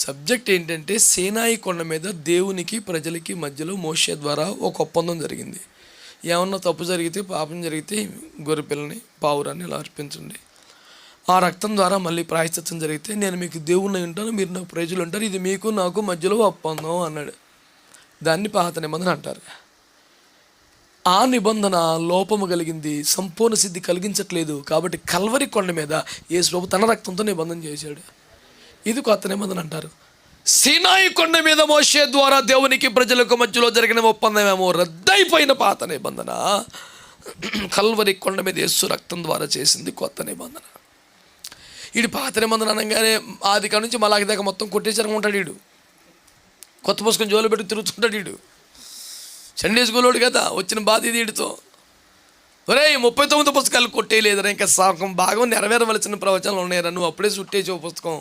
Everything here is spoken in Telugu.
సబ్జెక్ట్ ఏంటంటే సీనాయి కొండ మీద దేవునికి ప్రజలకి మధ్యలో మోషే ద్వారా ఒక ఒప్పందం జరిగింది. ఏమన్నా తప్పు జరిగితే, పాపం జరిగితే గొర్రెపిల్లని పావురాన్ని ఇలా అర్పించండి, ఆ రక్తం ద్వారా మళ్ళీ ప్రాయశ్చిత్తం జరిగితే నేను మీకు దేవుణ్ణి ఉంటాను, మీరు నాకు ప్రజలు ఉంటారు, ఇది మీకు నాకు మధ్యలో ఒప్పందం అన్నాడు. దాన్ని పాత నిబంధన అంటారు. ఆ నిబంధన లోపము కలిగింది, సంపూర్ణ సిద్ధి కలిగించట్లేదు. కాబట్టి కల్వరి కొండ మీద యేసు ప్రభు తన రక్తంతో నిబంధన చేశాడు. ఇది కొత్త నిబంధన అంటారు. సీనాయి కొండ మీద మోషే ద్వారా దేవునికి ప్రజలకు మధ్యలో జరిగిన ఒప్పందమేమో రద్దయిపోయిన పాత నిబంధన. కల్వరి కొండ మీద యేసు రక్తం ద్వారా చేసింది కొత్త నిబంధన. వీడు పాత నిబంధన అనగానే ఆది కాడ నుంచి మలాకి దాకా మొత్తం కొట్టేసరికి ఉంటాడు. వీడు కొత్త పుస్తకం జోలు పెట్టి తిరుగుతుంటాడు. వీడు సండే స్కూలోడు కదా, వచ్చిన బాధ ఇది. వీడితో ఒరే 39 పుస్తకాలు కొట్టేయలేదురా, ఇంకా సగం భాగం నెరవేరవలసిన ప్రవచనాలు ఉన్నాయరా, నువ్వు అప్పుడే చుట్టేసి పుస్తకం